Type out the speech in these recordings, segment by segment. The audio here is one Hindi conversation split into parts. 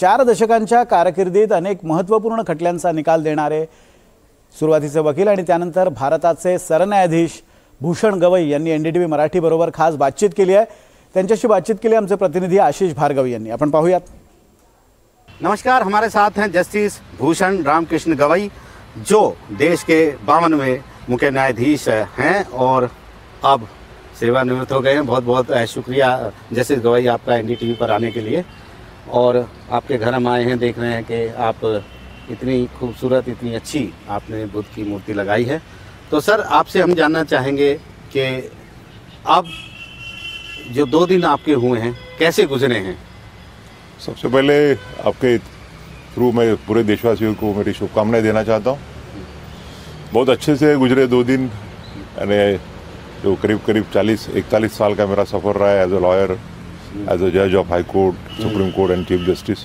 4 दशकांच्या कारकिर्दीत अनेक महत्त्वपूर्ण खटल्यांचा निकाल देणारे सुरुवातीचे वकील आणि त्यानंतर भारताचे सरन्यायाधीश भूषण गवई यांनी एनडीटीव्ही मराठी बरोबर खास बातचीत केली आहे। त्यांच्याशी बातचीत केली आमचे प्रतिनिधी आशीष भार्गव यांनी। आपण पाहूयात। नमस्कार, हमारे साथ हैं जस्टिस भूषण रामकृष्ण गवई, जो देश के 52वें मुख्य न्यायाधीश हैं और अब सेवानिवृत्त हो गए हैं। बहुत बहुत शुक्रिया जस्टिस गवई आपका एनडीटीवी पर आने के लिए। और आपके घर हम आए हैं, देख रहे हैं कि आप इतनी खूबसूरत, इतनी अच्छी आपने बुद्ध की मूर्ति लगाई है। तो सर, आपसे हम जानना चाहेंगे कि अब जो 2 दिन आपके हुए हैं कैसे गुजरे हैं। सबसे पहले आपके थ्रू मैं पूरे देशवासियों को मेरी शुभकामनाएं देना चाहता हूँ। बहुत अच्छे से गुजरे 2 दिन, यानी जो करीब 41 साल का मेरा सफ़र रहा है as a lawyer, as a जज of high court, supreme court and chief justice.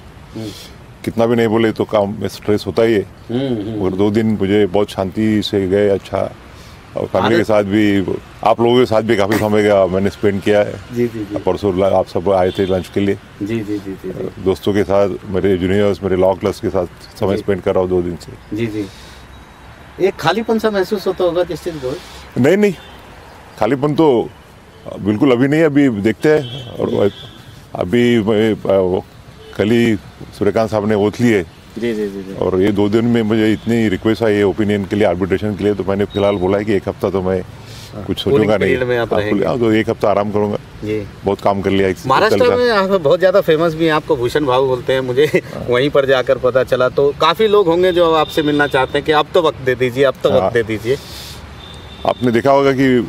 कितना भी नहीं बोले तो काम में स्ट्रेस होता ही है, और 2 दिन मुझे बहुत शांति से गए। अच्छा, और फैमिली के साथ भी, आप लोगों के साथ भी काफ़ी समय का मैंने स्पेंड किया है। जी जी जी। परसों आप सब आए थे लंच के लिए। जी जी जी जी, जी। दोस्तों के साथ, मेरे जूनियर्स, मेरे लॉ क्लास के साथ समय स्पेंड कर रहा हूँ 2 दिन से। जी जी। एक खालीपन सा महसूस होता होगा जस्टिस गवई? नहीं, खालीपन तो बिल्कुल अभी नहीं, अभी देखते हैं। और अभी कल ही सूर्यकांत साहब ने ओथ ली है। जी जी जी जी। और ये 2 दिन में मुझे इतनी रिक्वेस्ट आई है ओपिनियन के लिए, आर्बिट्रेशन के लिए, तो मैंने फिलहाल बोला है कि 1 हफ्ता तो मैं कुछ सोचूंगा नहीं। तो 1 हफ्ता आराम करूंगा। जी, बहुत काम कर लिया। महाराष्ट्र में आप बहुत ज़्यादा फेमस भी हैं, आपको भूषण भाऊ बोलते हैं। मुझे वहीं पर जाकर पता चला। तो काफ़ी लोग होंगे जो आपसे मिलना चाहते हैं कि अब तो वक्त दे दीजिए, अब तो वक्त दे दीजिए। आपने देखा होगा कि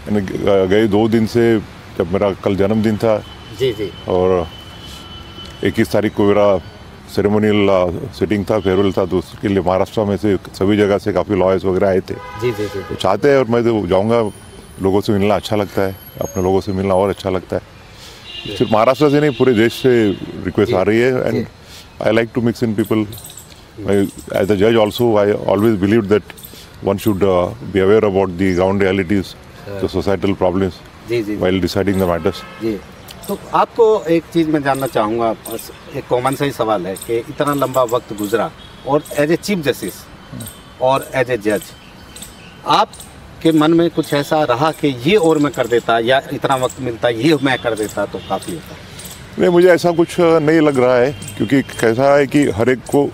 गए 2 दिन से, जब मेरा कल जन्मदिन था, जी जी, और 21 तारीख को मेरा सेरेमोनियल सिटिंग था, फेयरवेल था, तो उसके लिए महाराष्ट्र में से सभी जगह से काफ़ी लॉयर्स वगैरह आए थे। जी जी जी। तो चाहते हैं, और मैं तो जाऊँगा। लोगों से मिलना अच्छा लगता है, अपने लोगों से मिलना और अच्छा लगता है। सिर्फ महाराष्ट्र से नहीं, पूरे देश से रिक्वेस्ट आ रही है, and I like to mix in people. As a जज also, I always believe that one should be aware about the ground realities, the societal problems, while deciding the matters. जी। तो आपको एक चीज़ मैं जानना चाहूँगा, एक कॉमन सा ही सवाल है कि इतना लंबा वक्त गुजरा, और एज ए चीफ जस्टिस और एज ए जज, आपके मन में कुछ ऐसा रहा कि ये और मैं कर देता, या इतना वक्त मिलता ये मैं कर देता तो काफ़ी होता? नहीं, मुझे ऐसा कुछ नहीं लग रहा है, क्योंकि कैसा है कि हर एक को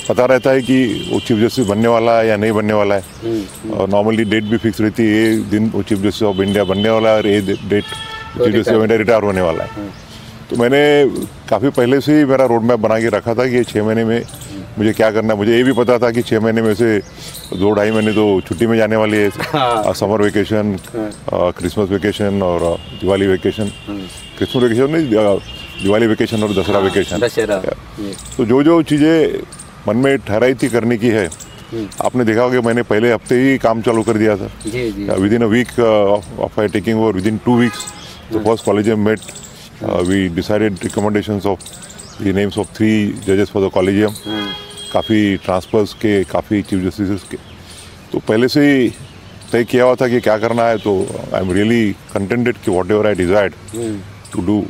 पता रहता है कि वो चीफ जस्टिस बनने वाला है या नहीं बनने वाला है। और नॉर्मली डेट भी फिक्स रहती है, ये दिन वो चीफ जस्टिस ऑफ इंडिया बनने वाला है, और ये date chief justice of India retire होने वाला है। तो मैंने काफ़ी पहले से ही मेरा रोड मैप बना के रखा था कि 6 महीने में मुझे क्या करना है। मुझे ये भी पता था कि 6 महीने में से 2-2.5 महीने तो छुट्टी में जाने वाली है। समर वेकेशन, क्रिसमस वेकेशन और दिवाली वेकेशन। क्रिसमस वेकेशन नहीं, दिवाली वेकेशन और दशहरा वेकेशन। तो जो चीज़ें मन में ठहराई थी करने की है, आपने देखा होगा मैंने पहले हफ्ते ही काम चालू कर दिया था। Within a week of I taking over, within 2 weeks the first collegium met, we decided recommendations of the names of 3 जजेस फॉर द कॉलेजियम। काफ़ी ट्रांसफर्स के, काफ़ी चीफ जस्टिस के, तो पहले से ही तय किया हुआ था कि क्या करना है। तो आई एम रियली कंटेंटेड कि whatever I desired to do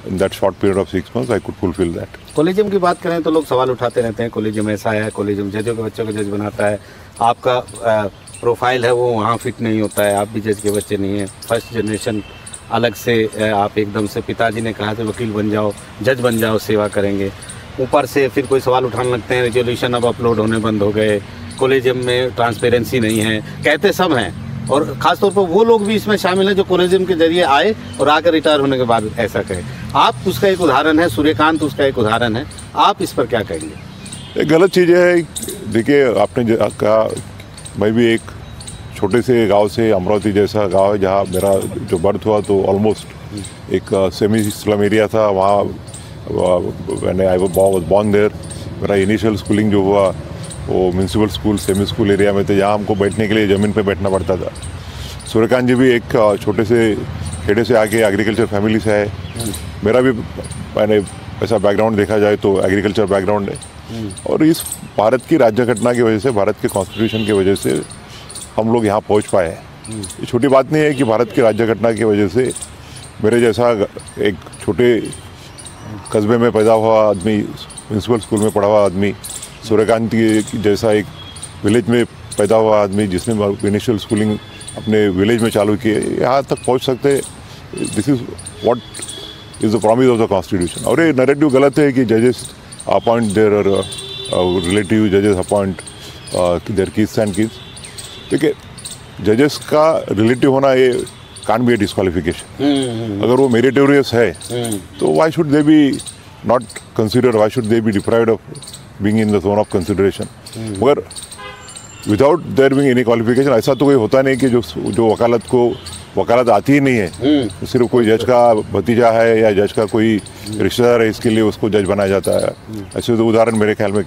in that short period of 6 months, I could fulfill that. Collegium की बात करें तो लोग सवाल उठाते रहते हैं, कॉलेजियम ऐसा है, कॉलेजियम जजों के बच्चों को जज बनाता है, आपका प्रोफाइल है वो वहाँ फिट नहीं होता है, आप भी जज के बच्चे नहीं हैं, फर्स्ट जनरेशन अलग से आप एकदम से, पिताजी ने कहा था वकील बन जाओ, जज बन जाओ, सेवा करेंगे। ऊपर से फिर कोई सवाल उठाने लगते हैं, रेजोल्यूशन अब अपलोड होने बंद हो गए, कॉलेजियम में ट्रांसपेरेंसी नहीं है, कहते सब हैं। और ख़ासतौर पर वो लोग भी इसमें शामिल हैं जो कॉलेजियम के जरिए आए और आकर रिटायर होने के बाद ऐसा कहे। आप उसका एक उदाहरण है, सूर्यकांत उसका एक उदाहरण है, आप इस पर क्या कहेंगे? एक गलत चीज़ है। देखिए, आपने कहा, मैं भी एक छोटे से गांव से, अमरावती जैसा गांव है जहां मेरा जो बर्थ हुआ, तो ऑलमोस्ट एक सेमी स्लम एरिया था। वहाँ मैंने आई वाज बॉर्न देयर। मेरा इनिशियल स्कूलिंग जो हुआ वो municipal school, semi school area में थे, जहाँ हमको बैठने के लिए ज़मीन पे बैठना पड़ता था। सूर्यकांत जी भी एक छोटे से खेड़े से आके एग्रीकल्चर फैमिली से आए। मेरा भी, मैंने ऐसा बैकग्राउंड देखा जाए तो एग्रीकल्चर बैकग्राउंड है। और इस भारत की राज्य घटना की वजह से, भारत के कॉन्स्टिट्यूशन की वजह से हम लोग यहाँ पहुँच पाए हैं। ये छोटी बात नहीं है कि भारत की राज्य घटना की वजह से मेरे जैसा एक छोटे कस्बे में पैदा हुआ आदमी, म्यूनसिपल स्कूल में पढ़ा हुआ आदमी, सूर्यकांत की जैसा एक विलेज में पैदा हुआ आदमी जिसने इनिशियल स्कूलिंग अपने विलेज में चालू की, यहाँ तक पहुँच सकते। This is what is the promise of the constitution. और ये नैरेटिव गलत है कि जजेस अपॉइंट देयर रिलेटिव, जजेस appoint their kids and kids. देखिए, जजेस का रिलेटिव होना ये कान बी ए डिस्क्वालिफिकेशन। अगर वो मेरिटोरियस है तो why should they be not consider, why should they be deprived of being in the zone of consideration. मगर without there being any qualification ऐसा तो कोई होता नहीं कि जो वकालत आती ही नहीं है, सिर्फ कोई जज का भतीजा है या जज का कोई रिश्तेदार है इसके लिए उसको जज बनाया जाता है। ऐसे तो उदाहरण मेरे ख्याल में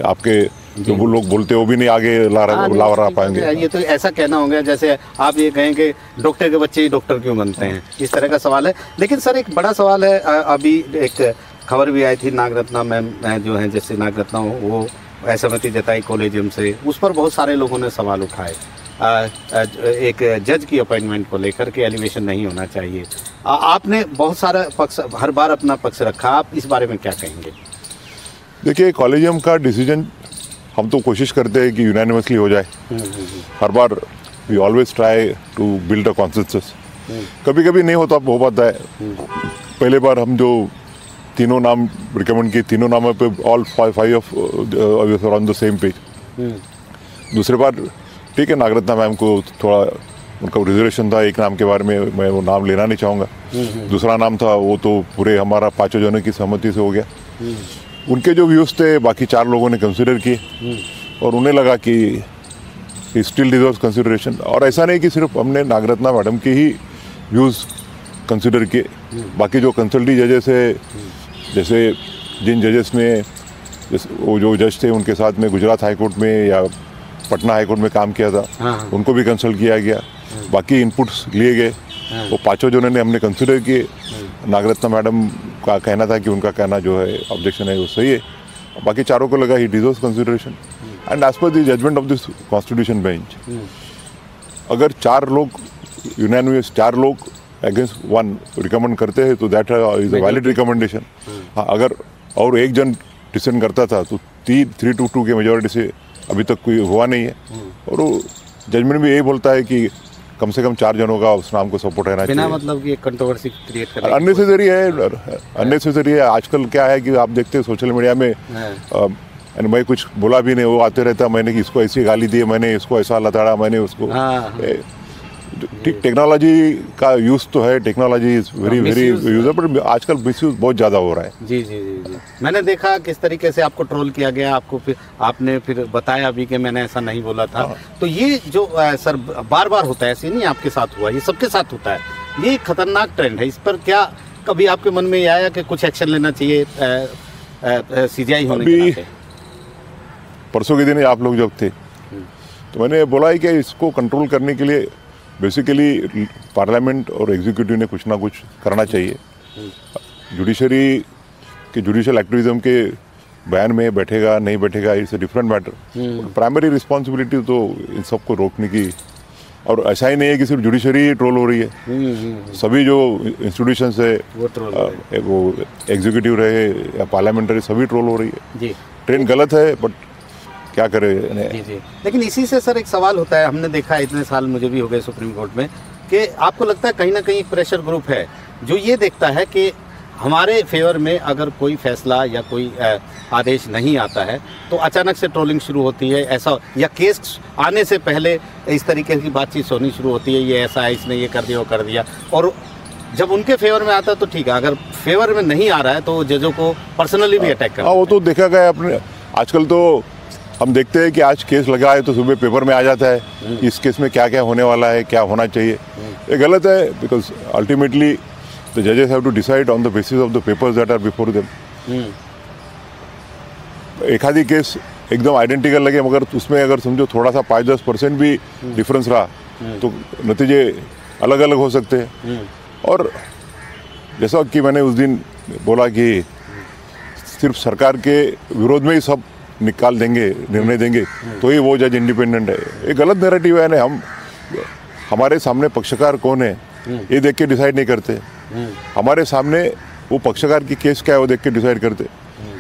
आपके जो वो लोग बोलते हैं वो भी नहीं आगे ला पाएंगे। ये तो ऐसा कहना होगा जैसे आप ये कहें कि डॉक्टर के बच्चे ही डॉक्टर क्यों बनते हैं, इस तरह का सवाल है। लेकिन सर एक बड़ा सवाल है, अभी एक खबर भी आई थी, नागरत्ना मैम जो है, जैसे नागरत्ना वो असहमति जताई कॉलेजियम से, उस पर बहुत सारे लोगों ने सवाल उठाए एक जज की अपॉइंटमेंट को लेकर के एलिवेशन नहीं होना चाहिए। आपने बहुत सारा पक्ष, हर बार अपना पक्ष रखा, आप इस बारे में क्या कहेंगे? देखिए, कॉलेजियम का डिसीजन हम तो कोशिश करते हैं कि यूनानिमसली हो जाए। हर बार we always try to build a consensus. कभी कभी नहीं हो पाता है। पहले बार हम जो तीनों नाम रिकमेंड किए, तीनों नामों पे all five of on the same page. दूसरे बार ठीक है, नागरत्ना मैम को थोड़ा उनका रिजर्वेशन था एक नाम के बारे में, मैं वो नाम लेना नहीं चाहूँगा। दूसरा नाम था वो तो पूरे हमारा 5 जनों की सहमति से हो गया। उनके जो व्यूज़ थे बाकी 4 लोगों ने कंसिडर किए और उन्हें लगा कि स्टिल डिजर्व्स कंसिडरेशन। और ऐसा नहीं कि सिर्फ हमने नागरत्ना मैडम के ही व्यूज़ कंसिडर किए, बाकी जो कंसल्टी जजेस है, जैसे जिन जजेस ने वो जो जज थे उनके साथ में गुजरात हाई कोर्ट में या पटना हाई कोर्ट में काम किया था, उनको भी कंसल्ट किया गया। बाकी इनपुट्स लिए गए, वो 5 जनों ने हमने कंसिडर किए। नागरत्ना मैडम का कहना था कि उनका कहना जो है ऑब्जेक्शन है वो सही है, बाकी 4 को लगा ही deserves consideration and as per the judgment of this constitution bench. अगर 4 लोग यूनानिमस, 4 लोग अगेंस्ट 1 रिकमेंड करते हैं तो that is a valid recommendation. हाँ, अगर और एक जन डिसेंट करता था तो 3-2 के मेजोरिटी से अभी तक कोई हुआ नहीं है। और वो जजमेंट भी यही बोलता है कि कम से कम 4 जनों का उस नाम को सपोर्ट रहना चाहिए। बिना मतलब कि एक कंट्रोवर्सी क्रिएट करना अननेसेसरी है, अननेसेसरी है। आजकल क्या है कि आप देखते हैं सोशल मीडिया में मैं कुछ बोला भी नहीं, वो आते रहता, मैंने इसको ऐसी गाली दी, मैंने इसको ऐसा लताड़ा, मैंने उसको। ठीक, टेक्नोलॉजी का यूज़ तो है, technology is very use, but आजकल मिसयूज बहुत ज़्यादा हो रहा है। जी जी जी जी, मैंने देखा किस तरीके से आपको ट्रोल किया गया, आपको फिर आपने फिर बताया भी कि मैंने ऐसा नहीं बोला था। तो ये जो सर बार बार होता है, ऐसे नहीं आपके साथ हुआ, ये सबके साथ होता है, ये खतरनाक ट्रेंड है। इस पर क्या कभी आपके मन में ये आया कि कुछ एक्शन लेना चाहिए CJI होने के नाते? परसों के दिन आप लोग जब थे तो मैंने बोला है कि इसको कंट्रोल करने के लिए बेसिकली पार्लियामेंट और एग्जीक्यूटिव ने कुछ ना कुछ करना चाहिए। जुडिशरी के जुडिशल एक्टिविज्म के बयान में बैठेगा नहीं बैठेगा it's a different matter. Primary responsibility तो इन सबको रोकने की, और ऐसा ही नहीं है कि सिर्फ जुडिशरी ट्रोल हो रही है, सभी जो इंस्टीट्यूशंस है वो एग्जीक्यूटिव रहे या पार्लियामेंट्री सभी ट्रोल हो रही है जी। ट्रेंड गलत है बट क्या करे जी जी। लेकिन इसी से सर एक सवाल होता है, हमने देखा इतने साल मुझे भी हो गए सुप्रीम कोर्ट में, कि आपको लगता है कहीं ना कहीं एक प्रेशर ग्रुप है जो ये देखता है कि हमारे फेवर में अगर कोई फैसला या कोई आदेश नहीं आता है तो अचानक से ट्रोलिंग शुरू होती है, ऐसा, या केस आने से पहले इस तरीके की बातचीत होनी शुरू होती है, ये ऐसा है, इसने ये कर दिया वो कर दिया। और जब उनके फेवर में आता है तो ठीक है, अगर फेवर में नहीं आ रहा है तो जजों को पर्सनली भी अटैक करता है। वो तो देखा गया अपने, आजकल तो हम देखते हैं कि आज केस लगा है तो सुबह पेपर में आ जाता है कि इस केस में क्या क्या होने वाला है, क्या होना चाहिए। ये गलत है, बिकॉज अल्टीमेटली द जजेस have to decide on the basis of the papers that are before them. एक आधी केस एकदम आइडेंटिकल लगे मगर उसमें अगर समझो थोड़ा सा 5-10% भी डिफरेंस रहा तो नतीजे अलग अलग हो सकते हैं। और जैसा कि मैंने उस दिन बोला कि सिर्फ सरकार के विरोध में ही सब निकाल देंगे, निर्णय देंगे तो ही वो जज इंडिपेंडेंट है, ये गलत नैरेटिव है। हम हमारे सामने पक्षकार कौन है ये देख के डिसाइड नहीं करते, हमारे सामने वो पक्षकार की केस क्या है वो देख के डिसाइड करते।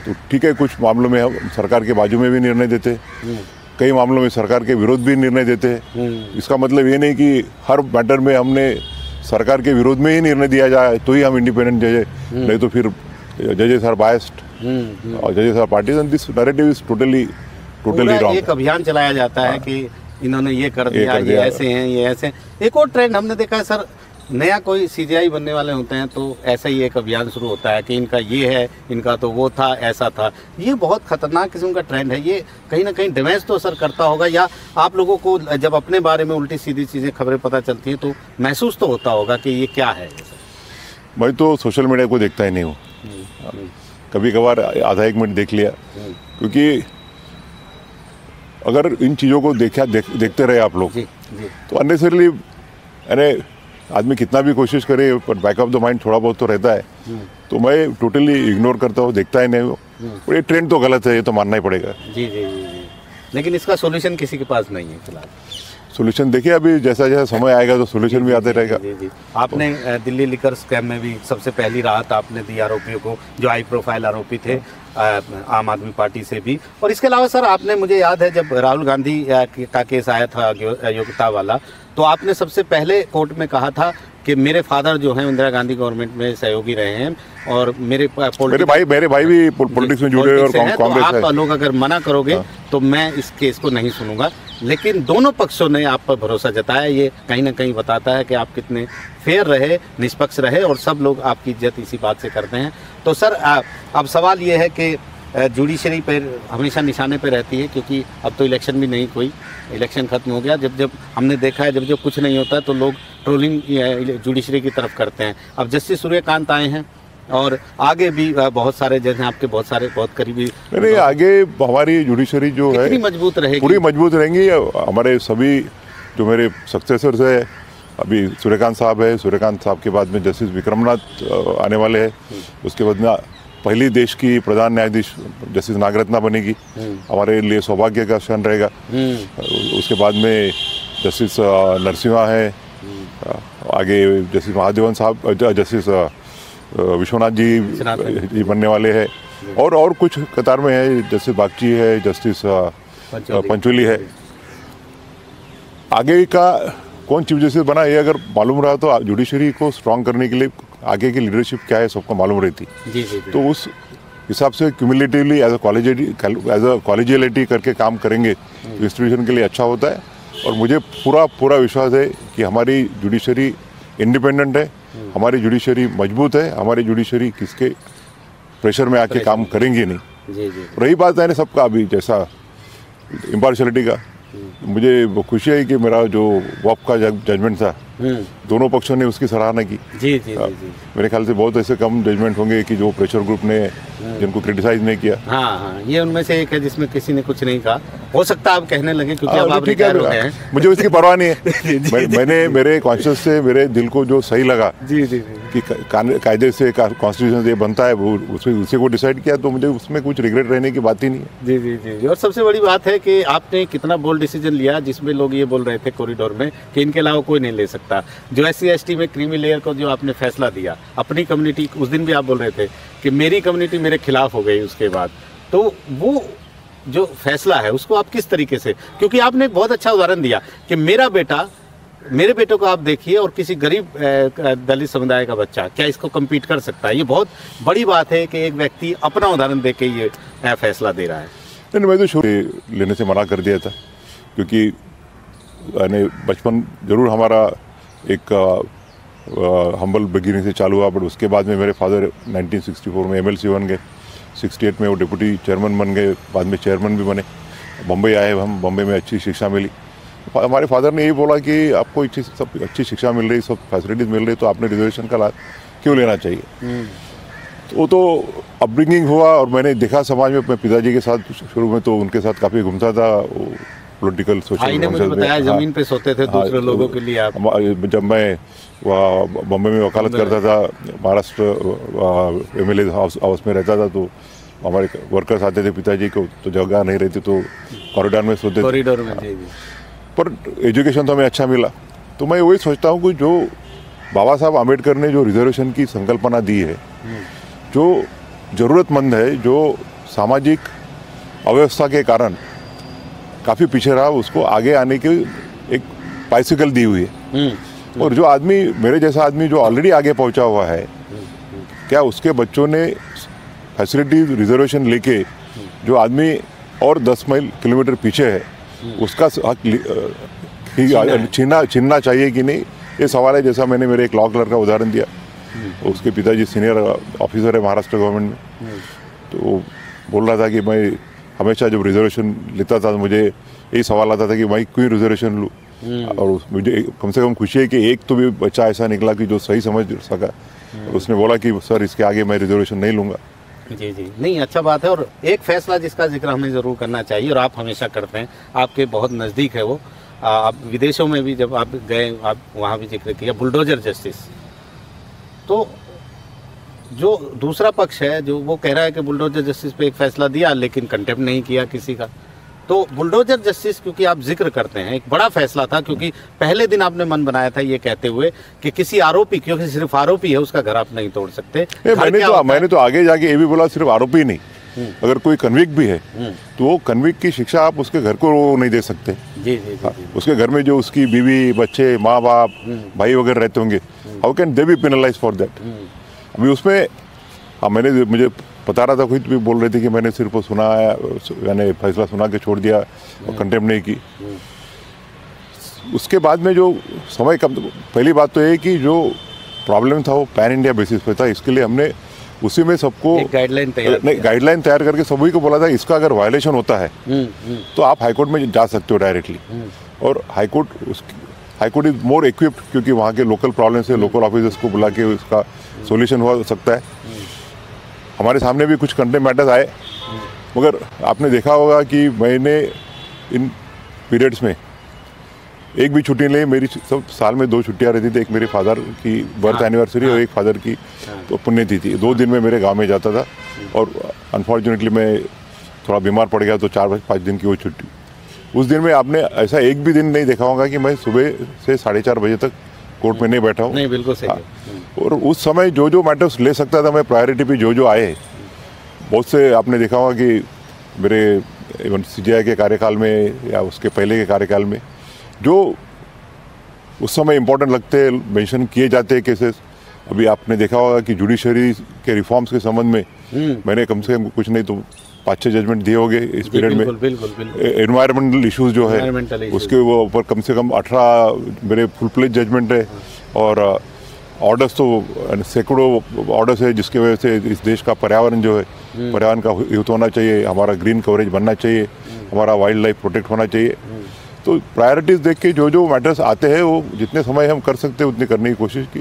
तो ठीक है, कुछ मामलों में हम सरकार के बाजू में भी निर्णय देते, कई मामलों में सरकार के विरोध भी निर्णय देते हैं। इसका मतलब ये नहीं कि हर मैटर में हमने सरकार के विरोध में ही निर्णय दिया जाए तो ही हम इंडिपेंडेंट जज है, नहीं तो फिर जजेस आर बायस्ड और जजेस are partisan. This narrative is totally wrong. एक अभियान चलाया जाता है कि इन्होंने ये कर दिया, ये ऐसे हैं, ये ऐसे हैं। एक और ट्रेंड हमने देखा है सर, नया कोई सीजीआई बनने वाले होते हैं तो ऐसा ही एक अभियान शुरू होता है कि इनका ये है, इनका तो वो था, ऐसा था। ये बहुत खतरनाक किस्म का ट्रेंड है। ये कहीं ना कहीं डैमेज तो असर करता होगा, या आप लोगों को जब अपने बारे में उल्टी सीधी चीज़ें खबरें पता चलती हैं तो महसूस तो होता होगा कि ये क्या है। मैं तो सोशल मीडिया को देखता ही नहीं हूँ, कभी कभार आधा एक मिनट देख लिया, क्योंकि अगर इन चीज़ों को देखते रहे आप लोग तो अननेसेसरली, यानी आदमी कितना भी कोशिश करे पर बैक ऑफ द माइंड थोड़ा बहुत तो रहता है। तो मैं टोटली इग्नोर करता हूँ, देखता ही नहीं हूँ। और ये ट्रेंड तो गलत है, ये तो मानना ही पड़ेगा। जी जी जी जी। लेकिन इसका सॉल्यूशन किसी के पास नहीं है फिलहाल। सॉल्यूशन देखिए, अभी जैसा जैसा समय आएगा तो सॉल्यूशन भी आते रहेगा। जी जी। आपने दिल्ली लिकर स्कैम में भी सबसे पहली राहत आपने दी आरोपियों को, जो हाई प्रोफाइल आरोपी थे आम आदमी पार्टी से भी। और इसके अलावा सर, आपने, मुझे याद है जब राहुल गांधी का केस आया था योग्यता वाला, तो आपने सबसे पहले कोर्ट में कहा था कि मेरे फादर जो हैं इंदिरा गांधी गवर्नमेंट में सहयोगी रहे हैं और मेरे भाई भी पॉलिटिक्स में जुड़े और कांग्रेस है। आप लोग अगर मना करोगे तो मैं इस केस को नहीं सुनूंगा। लेकिन दोनों पक्षों ने आप पर भरोसा जताया। ये कहीं ना कहीं बताता है कि आप कितने फेयर रहे, निष्पक्ष रहे, और सब लोग आपकी इज्जत इसी बात से करते हैं। तो सर, अब सवाल ये है कि जुडिशरी पर हमेशा निशाने पे रहती है, क्योंकि अब तो इलेक्शन भी नहीं, कोई इलेक्शन खत्म हो गया। जब हमने देखा है जब कुछ नहीं होता तो लोग ट्रोलिंग जुडिशरी की तरफ करते हैं। अब जस्टिस सूर्यकांत आए हैं और आगे भी बहुत सारे जज हैं आपके, बहुत करीबी। नहीं, आगे हमारी जुडिशरी जो है मजबूत रहेगी, पूरी मजबूत रहेंगी। हमारे सभी जो मेरे सक्सेसर्स है, अभी सूर्यकांत साहब है, सूर्यकांत साहब के बाद में जस्टिस विक्रमनाथ आने वाले हैं। उसके बाद में पहली देश की प्रधान न्यायाधीश जस्टिस नागरत्ना बनेगी, हमारे लिए सौभाग्य का क्षण रहेगा। उसके बाद में जस्टिस नरसिम्हा है, आगे जस्टिस महादेवन साहब, जस्टिस विश्वनाथ जी बनने वाले हैं, और कुछ कतार में है, जस्टिस बागची है, जस्टिस पंचोली है। आगे का कौन चीफ जस्टिस बना ये अगर मालूम रहा तो जुडिशरी को स्ट्रांग करने के लिए आगे की लीडरशिप क्या है सबको मालूम रहती। जी जी जी। तो उस हिसाब से क्यूमुलेटिवली एज अ कॉलेजियलिटी करके काम करेंगे तो इंस्टीट्यूशन के लिए अच्छा होता है। और मुझे पूरा विश्वास है कि हमारी जुडिशरी इंडिपेंडेंट है, हमारी जुडिशरी मजबूत है, हमारी जुडिशरी किसके प्रेशर में आके काम करेंगे नहीं। जी जी। रही बात है सबका अभी जैसा इम्पार्शलिटी का, मुझे खुशी है कि मेरा जो वॉप का जजमेंट था दोनों पक्षों ने उसकी सराहना की। जी जी जी जी। मेरे ख्याल से बहुत ऐसे कम जजमेंट होंगे कि जो प्रेशर ग्रुप ने जिनको क्रिटिसाइज नहीं किया। हाँ, ये उनमें से एक है जिसमें किसी ने कुछ नहीं कहा। हो सकता है आप कहने लगे क्योंकि अब आप रिटायर हो गए हैं। मुझे उसकी परवाह नहीं है। मैंने मेरे कॉन्शियस से मेरे दिल को जो सही लगा जी जी कि कायदे से कॉन्स्टिट्यूशन से बनता है वो उसी को डिसाइड किया, तो मुझे उसमें कुछ रिग्रेट रहने की बात ही नहीं है। जी जी जी। और सबसे बड़ी बात है कि आपने कितना बोल्ड डिसीजन लिया, जिसमें लोग ये बोल रहे थे कॉरिडोर में कि इनके अलावा कोई नहीं ले सकता। जो SC/ST में क्रीमी लेयर को जो आपने फैसला दिया, अपनी कम्युनिटी, उस दिन भी आप बोल रहे थे कि मेरी कम्युनिटी मेरे खिलाफ हो गई उसके बाद, तो वो जो फैसला है उसको आप किस तरीके से, क्योंकि आपने बहुत अच्छा उदाहरण दिया कि मेरे बेटों को आप देखिए और किसी गरीब दलित समुदाय का बच्चा क्या इसको कम्पीट कर सकता है। ये बहुत बड़ी बात है कि एक व्यक्ति अपना उदाहरण दे के ये फैसला दे रहा है। नहीं, मैं तो शुरू लेने से मना कर दिया था, क्योंकि बचपन जरूर हमारा एक हम्बल बिगिनिंग से चालू हुआ, बट उसके बाद में मेरे फादर 1964 में MLC बन गए, 68 में वो डिप्टी चेयरमैन बन गए, बाद में चेयरमैन भी बने। बम्बई आए हम, बम्बई में अच्छी शिक्षा मिली। हमारे फादर ने यही बोला कि आपको अच्छी शिक्षा मिल रही, सब फैसिलिटीज़ मिल रही, तो आपने रिजर्वेशन का लाभ क्यों लेना चाहिए। तो वो तो अपब्रिंगिंग हुआ, और मैंने देखा समाज में अपने पिताजी के साथ शुरू में तो उनके साथ काफ़ी घूमता था, पॉलिटिकल सोशल जमीन पे सोते थे दूसरे लोगों के लिए। जब मैं बम्बई में वकालत करता था, महाराष्ट्र MLA हाउस में रहता था, तो हमारे वर्कर्स आते थे पिताजी को, तो जगह नहीं रहती तो कॉरिडोर में सोते थे। पर एजुकेशन तो हमें अच्छा मिला। तो मैं वही सोचता हूँ कि जो बाबा साहब आम्बेडकर ने जो रिजर्वेशन की संकल्पना दी है, जो ज़रूरतमंद है, जो सामाजिक अव्यवस्था के कारण काफ़ी पीछे रहा, उसको आगे आने की एक बाइसिकल दी हुई है। और जो आदमी, मेरे जैसा आदमी जो ऑलरेडी आगे पहुंचा हुआ है, क्या उसके बच्चों ने फैसिलिटी रिजर्वेशन लेके जो आदमी और 10 किलोमीटर पीछे है उसका हक छीनना चाहिए कि नहीं, ये सवाल है। जैसा मैंने मेरे एक लॉ क्लर्क का उदाहरण दिया, उसके पिताजी सीनियर ऑफिसर है महाराष्ट्र गवर्नमेंट में, तो वो बोल रहा था कि मैं हमेशा जब रिजर्वेशन लेता था तो मुझे यही सवाल आता था कि मैं क्यों रिजर्वेशन लूँ। और मुझे कम से कम खुशी है कि एक तो भी बच्चा ऐसा निकला कि जो सही समझ सका, उसने बोला कि सर इसके आगे मैं रिजर्वेशन नहीं लूँगा। जी जी, नहीं, अच्छा बात है। और एक फैसला जिसका जिक्र हमें ज़रूर करना चाहिए, और आप हमेशा करते हैं, आपके बहुत नज़दीक है वो, आप विदेशों में भी जब आप गए, आप वहाँ भी जिक्र किया, बुलडोजर जस्टिस। तो जो दूसरा पक्ष है जो वो कह रहा है कि बुलडोजर जस्टिस पे एक फैसला दिया लेकिन कंटेम्प्ट नहीं किया किसी का। तो बुलडोजर जस्टिस क्योंकि आप जिक्र करते हैं, एक बड़ा फैसला था, क्योंकि पहले दिन आपने मन बनाया था ये कहते हुए कि किसी आरोपी, क्योंकि सिर्फ आरोपी है, उसका घर आप नहीं तोड़ सकते। मैंने तो आगे जाके ये भी बोला, सिर्फ आरोपी नहीं, अगर कोई कन्विक्ट भी है तो वो कन्विक्ट की शिक्षा आप उसके घर को नहीं दे सकते। जी जी जी। उसके घर में जो उसकी बीवी, बच्चे, माँ बाप, भाई वगैरह रहते होंगे, how can they B penalise for that. अभी उसमें मुझे बता रहा था, खुद भी बोल रहे थे कि मैंने सिर्फ सुना, मैंने फैसला सुना के छोड़ दिया और कंटेम्प्ट नहीं की। उसके बाद में जो समय कम, पहली बात तो ये कि जो प्रॉब्लम था वो पैन इंडिया बेसिस पे था, इसके लिए हमने उसी में सबको गाइडलाइन तैयार करके सभी को बोला था इसका अगर वायलेशन होता है तो आप हाईकोर्ट में जा सकते हो डायरेक्टली। और हाईकोर्ट इज मोर इक्विप्ड, क्योंकि वहाँ के लोकल प्रॉब्लम से लोकल ऑफिसर्स को बुला के उसका सोल्यूशन हो सकता है। हमारे सामने भी कुछ कंटेम्प्ट मैटर्स आए, मगर आपने देखा होगा कि मैंने इन पीरियड्स में एक भी छुट्टी नहीं, मेरी सब साल में 2 छुट्टियां रहती थी, एक मेरे फादर की बर्थ एनिवर्सरी और एक फादर की पुण्यतिथि। 2 दिन में मेरे गांव में जाता था, और अनफॉर्चुनेटली मैं थोड़ा बीमार पड़ गया तो 4-5 दिन की वो छुट्टी। उस दिन में आपने ऐसा एक भी दिन नहीं देखा होगा कि मैं सुबह से 4:30 बजे तक कोर्ट में नहीं बैठा हूँ। नहीं, बिल्कुल सही। और उस समय जो मैटर्स ले सकता था मैं प्रायोरिटी पे जो आए, बहुत से आपने देखा होगा कि मेरे इवन CJI के कार्यकाल में या उसके पहले के कार्यकाल में जो उस समय इम्पोर्टेंट लगते मेंशन किए जाते हैं केसेस। अभी आपने देखा होगा कि जुडिशरी के रिफॉर्म्स के संबंध में मैंने कम से कम कुछ नहीं तो 5-6 जजमेंट दिए होंगे इस पीरियड में। एनवायरमेंटल इश्यूज जो है उसके वो ऊपर कम से कम 18 मेरे फुल प्लेज जजमेंट है, और ऑर्डर्स तो सैकड़ों ऑर्डर्स है, जिसकी वजह से इस देश का पर्यावरण जो है, पर्यावरण का हित होना चाहिए, हमारा ग्रीन कवरेज बनना चाहिए, हमारा वाइल्ड लाइफ प्रोटेक्ट होना चाहिए। तो प्रायोरिटीज देख के जो मैटर्स आते हैं वो जितने समय हम कर सकते हैं उतनी करने की कोशिश की।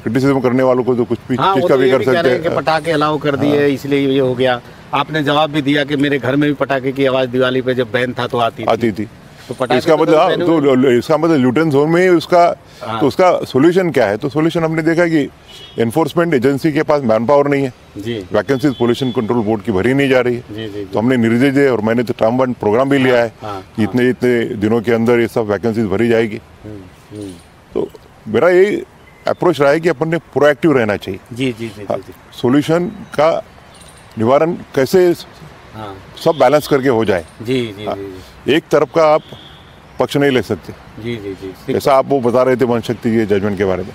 क्रिटिसिज्म करने वालों को तो कुछ भी चीज का भी कर सकते हैं। पटाखे अलाउ कर दिए इसलिए ये हो गया। आपने जवाब भी दिया कि मेरे घर में भी पटाखे की आवाज दिवाली पे जब बैन था तो आती थी। तो इसका मतलब ल्यूटन जोन में तो उसका सोल्यूशन क्या है? तो सोल्यूशन हमने देखा कि एनफोर्समेंट एजेंसी के पास मैन पावर नहीं है, वैकेंसीज पोल्यूशन कंट्रोल बोर्ड की भरी नहीं जा रही है। तो हमने निर्देश दिए और मैंने तो टर्म 1 प्रोग्राम भी लिया है कि इतने दिनों के अंदर ये सब वैकेंसीज भरी जाएगी। तो मेरा यही अप्रोच रहा है कि अपन ने प्रोएक्टिव रहना चाहिए। जी जी जी, जी। सोल्यूशन का निवारण कैसे सब बैलेंस करके हो जाए। जी जी, जी। एक तरफ का आप पक्ष नहीं ले सकते। जी जी जी। ऐसा आप वो बता रहे थे वनशक्ति के जजमेंट के बारे में,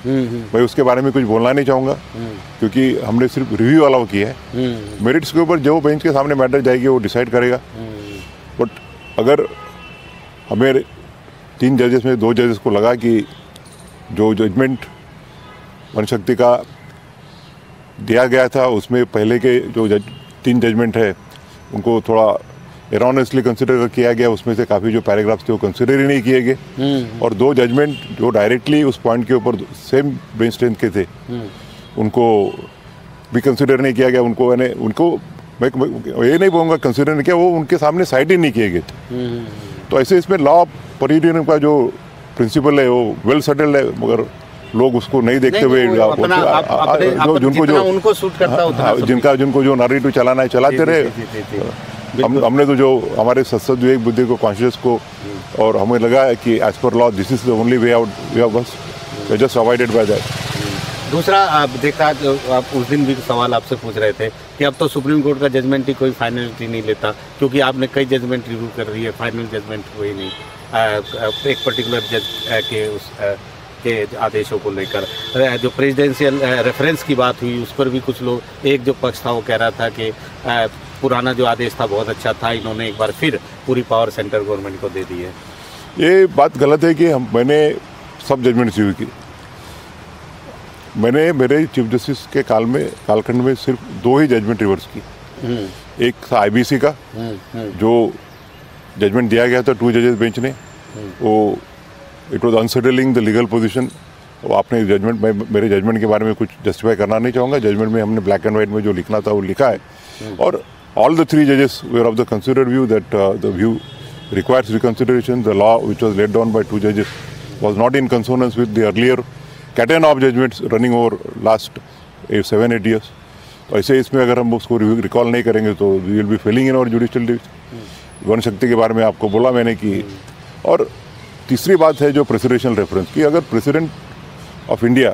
मैं उसके बारे में कुछ बोलना नहीं चाहूँगा क्योंकि हमने सिर्फ रिव्यू अलाउ किया है। मेरिट्स के ऊपर जो बेंच के सामने मैटर जाएगी वो डिसाइड करेगा। बट अगर हमें 3 जजेस में 2 जजेस को लगा कि जो जजमेंट वनशक्ति का दिया गया था उसमें पहले के जो 3 जजमेंट है उनको थोड़ा एरोनियसली कंसिडर किया गया, उसमें से काफ़ी जो पैराग्राफ्स थे वो कंसिडर ही नहीं किए गए, और 2 जजमेंट जो डायरेक्टली उस पॉइंट के ऊपर सेम बेंच स्ट्रेंथ के थे उनको भी कंसिडर नहीं किया गया। उनको मैं ये नहीं बोलूँगा कंसिडर नहीं किया, वो उनके सामने साइड ही नहीं किए गए थे। तो ऐसे इसमें लॉ ऑफ परिडियम का जो प्रिंसिपल है वो वेल सेटल्ड है, मगर लोग उसको नहीं देखते हुए जिनको जो नैरेटिव चलाना है चलाते रहे। हमने तो जो हमारे सत्सद विवेक बुद्धि को कॉन्शियस को, और हमें लगा है कि as per law this is the only way out, we have just avoided by that. दूसरा आप देखा जो आप उस दिन भी सवाल आपसे पूछ रहे थे कि अब तो सुप्रीम कोर्ट का जजमेंट ही कोई फाइनलिटी नहीं लेता, क्योंकि आपने कई जजमेंट रिव्यू कर रही है, फाइनल जजमेंट हुई नहीं एक पर्टिकुलर जज के उस के आदेशों को लेकर। जो प्रेसिडेंशियल रेफरेंस की बात हुई उस पर भी कुछ लोग, एक जो पक्ष था वो कह रहा था कि पुराना जो आदेश था बहुत अच्छा था, इन्होंने एक बार फिर पूरी पावर सेंट्रल गवर्नमेंट को दे दी है। ये बात गलत है कि मैंने सब जजमेंट्स रिव्यू की। मैंने मेरे चीफ जस्टिस के कालखंड में सिर्फ 2 ही जजमेंट रिवर्स की। एक था आईबीसी का जो जजमेंट दिया गया था 2 जजेस बेंच ने, वो it was unsettling the legal position. वो आपने जजमेंट, मैं मेरे जजमेंट के बारे में कुछ जस्टिफाई करना नहीं चाहूँगा। जजमेंट में हमने ब्लैक एंड वाइट में जो लिखना था वो लिखा है। और ऑल द 3 जजेस were of the considered view that the view requires reconsideration. The law which was laid down by 2 judges was not in consonance with the earlier category of judgments running over last 7-8 years. तो ऐसे इसमें अगर हम उसको रिकॉल नहीं करेंगे तो we will be failing in our judicial division. वन शक्ति के बारे में आपको बोला मैंने कि, और तीसरी बात है जो प्रेसिडेंशियल रेफरेंस की, अगर president of India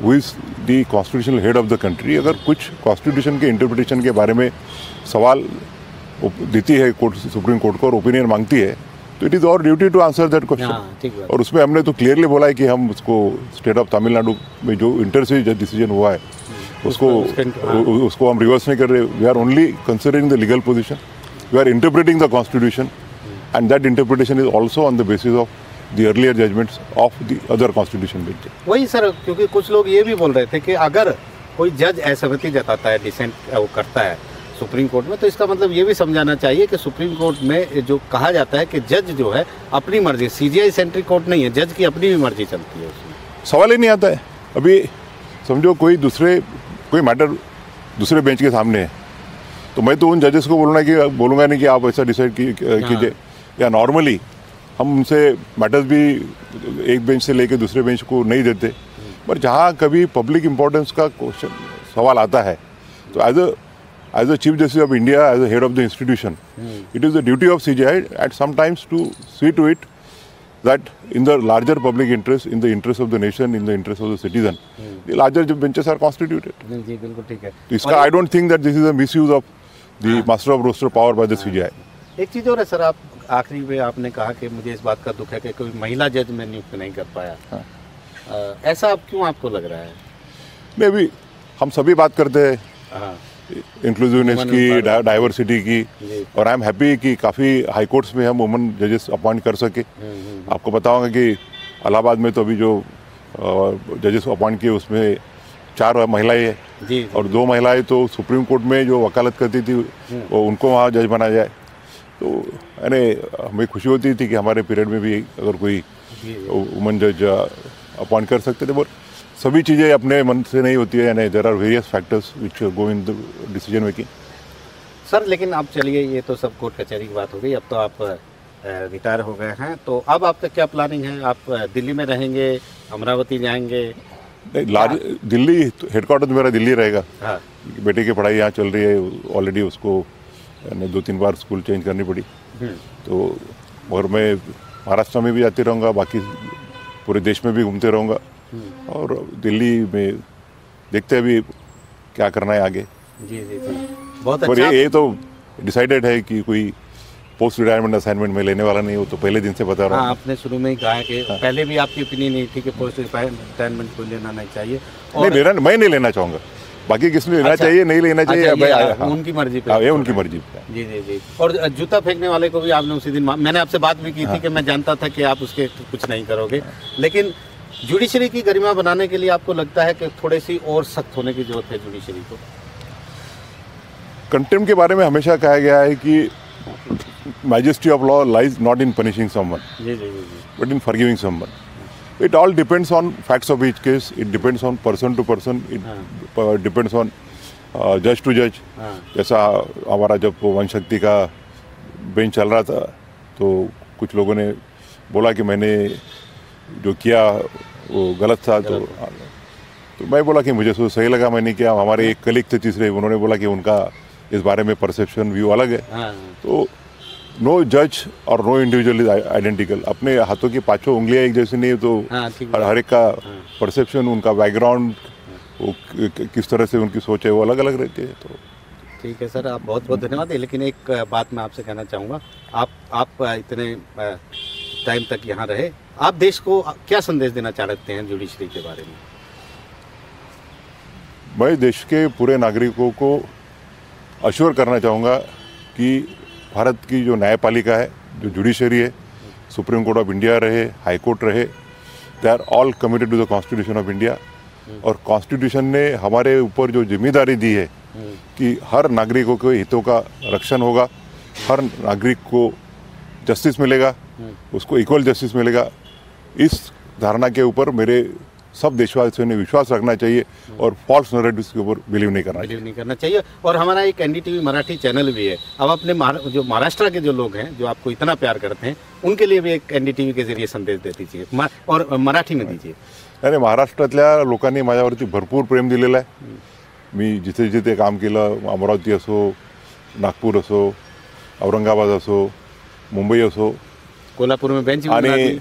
who is the constitutional head of the country अगर कुछ कॉन्स्टिट्यूशन के इंटरप्रिटेशन के बारे में सवाल देती है कोर्ट, सुप्रीम कोर्ट को, और ओपिनियन मांगती है, तो it is our duty to answer that question. और उसमें हमने तो क्लियरली बोला है कि हम उसको स्टेट ऑफ तमिलनाडु में जो इंटरस्टेट डिसीजन हुआ है उसको हम रिवर्स नहीं कर रहे। We are only considering the legal position, we are interpreting the constitution, and that interpretation is also on the basis of the earlier judgments of the other constitution bench. वही सर, क्योंकि कुछ लोग ये भी बोल रहे थे कि अगर कोई जज असहमति जताता है, डिसेंट वो करता है सुप्रीम कोर्ट में, तो इसका मतलब ये भी समझाना चाहिए कि सुप्रीम कोर्ट में जो कहा जाता है कि जज जो है अपनी मर्जी, सीजीआई सेंट्रिक कोर्ट नहीं है, जज की अपनी भी मर्जी चलती है उसमें। सवाल ही नहीं आता है। अभी समझो कोई मैटर दूसरे बेंच के सामने है, तो मैं तो उन जजेस को बोलूँगा नहीं कि आप ऐसा डिसाइड कीजिए। या नॉर्मली हम उनसे मैटर्स भी एक बेंच से लेके दूसरे बेंच को नहीं देते, पर जहाँ कभी पब्लिक इम्पोर्टेंस का क्वेश्चन सवाल आता है, तो as a Chief Justice of India, as a head of the institution, it is the duty of CJI at some times to see to it that in the larger public interest, in the interest of the nation, in the interest of the citizen, the larger benches are constituted. जी बिल्कुल ठीक है। इसका I don't think that this is a misuse of the master of roster power by the CJI. एक चीज़ और है सर, आप आखिरी में आपने कहा कि मुझे इस बात का दुख है कि कोई महिला जज में नियुक्त नहीं कर पाया। ऐसा अब क्यों आपको लग रहा है? नहीं, अभी हम सभी बात करते हैं इंक्लूसिवनेस की, डाइवर्सिटी की, और आई एम हैप्पी कि काफ़ी हाई कोर्ट्स में हम वुमन जजेस अपॉइंट कर सके। आपको पता होगा कि इलाहाबाद में तो अभी जो जजेस अपॉइंट किए उसमें 4 महिलाएं हैं, और 2 महिलाएं तो सुप्रीम कोर्ट में जो वकालत करती थी वो उनको वहाँ जज बनाया जाए। तो यानी हमें खुशी होती थी कि हमारे पीरियड में भी अगर कोई वुमन जज अपॉइंट कर सकते थे। बट सभी चीज़ें अपने मन से नहीं होती है, यानी there are various factors which go in the decision making. Sir लेकिन अब चलिए, ये तो सब कोर्ट कचहरी की बात हो गई, अब तो आप रिटायर हो गए हैं, तो अब आपका क्या प्लानिंग है? आप दिल्ली में रहेंगे, अमरावती जाएंगे? दिल्ली हेडक्वार्टर तो मेरा दिल्ली रहेगा। हाँ। बेटे की पढ़ाई यहाँ चल रही है, ऑलरेडी उसको 2-3 बार स्कूल चेंज करनी पड़ी, तो और मैं महाराष्ट्र में भी जाते रहूँगा, बाकी पूरे देश में भी घूमते रहूँगा, और दिल्ली में देखते हैं अभी क्या करना है आगे। जी बहुत पर अच्छा। ये तो डिसाइडेड है कि कोई पोस्ट रिटायरमेंट असाइनमेंट में लेने वाला नहीं, हो तो पहले दिन से बता रहा हूँ। आपने शुरू में ही कहा है कि पहले भी आपकी ओपिनियन नहीं थी कि पोस्ट रिटायरमेंट को लेना नहीं चाहिए। मैं नहीं लेना चाहूँगा, बाकी किसने लेना चाहिए नहीं लेना चाहिए, उनकी मर्जी पे, ये उनकी मर्जी पे। जी। और जूता फेंकने वाले को भी आपने उसी दिन, मैंने आपसे बात भी की थी कि मैं जानता था कि आप उसके कुछ नहीं करोगे, लेकिन जुडिशरी की गरिमा बनाने के लिए आपको लगता है कि थोड़ी सी और सख्त होने की जरूरत है जुडिशरी को? कंटेम्प्ट के बारे में हमेशा कहा गया है कि majesty of law lies not in punishing someone but in forgiving someone. It all depends on facts of each case, it depends on person to person, it depends on जज टू जज। जैसा हमारा जब वनशक्ति का बेंच चल रहा था तो कुछ लोगों ने बोला कि मैंने जो किया वो गलत था, तो मैं बोला कि मुझे तो सही लगा, मैंने किया। हमारे एक कलीग थे तीसरे, उन्होंने बोला कि उनका इस बारे में परसेप्शन व्यू अलग है। तो नो जज और नो इंडिविजुअल इज आइडेंटिकल। अपने हाथों की 5 उंगलियां एक जैसी नहीं है, तो हर एक का परसेप्शन, उनका बैकग्राउंड, वो किस तरह से उनकी सोच है वो अलग अलग रहती है। तो ठीक है सर, आप बहुत बहुत धन्यवाद। लेकिन एक बात मैं आपसे कहना चाहूँगा, आप इतने टाइम तक यहाँ रहे, आप देश को क्या संदेश देना चाहते हैं जुडिशरी के बारे में? मैं देश के पूरे नागरिकों को अश्योर करना चाहूँगा कि भारत की जो न्यायपालिका है, जो जुडिशरी है, सुप्रीम कोर्ट ऑफ इंडिया रहे, हाई कोर्ट रहे, they are all committed to the constitution of India. और कॉन्स्टिट्यूशन ने हमारे ऊपर जो जिम्मेदारी दी है कि हर नागरिकों के हितों का रक्षण होगा, हर नागरिक को जस्टिस मिलेगा, उसको इक्वल जस्टिस मिलेगा, इस धारणा के ऊपर मेरे सब देशवासियों ने विश्वास रखना चाहिए और फॉल्स नैरेटिव्स के ऊपर बिलीव नहीं करना चाहिए। और हमारा एक एनडीटीवी मराठी चैनल भी है। अब अपने जो महाराष्ट्र के जो लोग हैं, जो आपको इतना प्यार करते हैं, उनके लिए भी एक एनडीटीवी के जरिए संदेश दे दीजिए और मराठी में दीजिए। आणि महाराष्ट्रातल्या लोकांनी माझ्यावरती भरपूर प्रेम दिलेलं आहे। मी जिथे जिथे काम केलं, अमरावती असो, नागपूर असो, औरंगाबाद असो, मुंबई असो, कोल्हापूर में बेंच आणि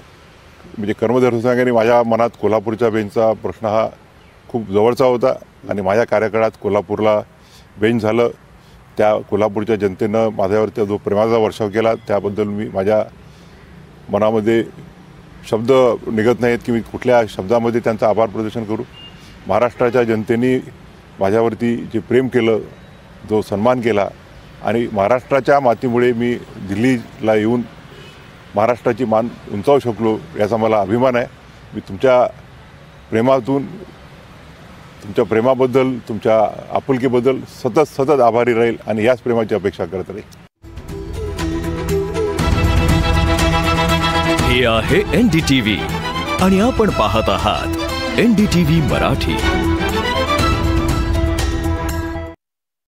म्हणजे कर्मचारी संघाने माझ्या मनात कोल्हापूरच्या बेंचचा प्रश्न हा खूप जवळचा होता आणि माझ्या कार्यकाळात कोल्हापूरला बेंच झालं। त्या कोल्हापूरच्या जनतेनं माझ्यावरती जो प्रेमाचा वर्षाव केला त्याबद्दल मी माझ्या मनामध्ये शब्द निघत नाहीत की मी कुठल्या शब्दामध्ये त्यांचा आभार प्रदर्शन करू। महाराष्ट्राच्या जनतेने माझ्यावरती जे प्रेम केलं, जो सन्मान केला आणि महाराष्ट्राच्या मातीमुळे मी दिल्लीला येऊन महाराष्ट्राची मान उंचावू शकलो याचा मला अभिमान आहे। मी तुमच्या प्रेमातून, तुमच्या प्रेमाबद्दल, तुमच्या आपुलकीबद्दल सतत आभारी राहील आणि याच प्रेमाची अपेक्षा करत राहील। हे आहे NDTV आणि आपण पाहत आहात NDTV मराठी।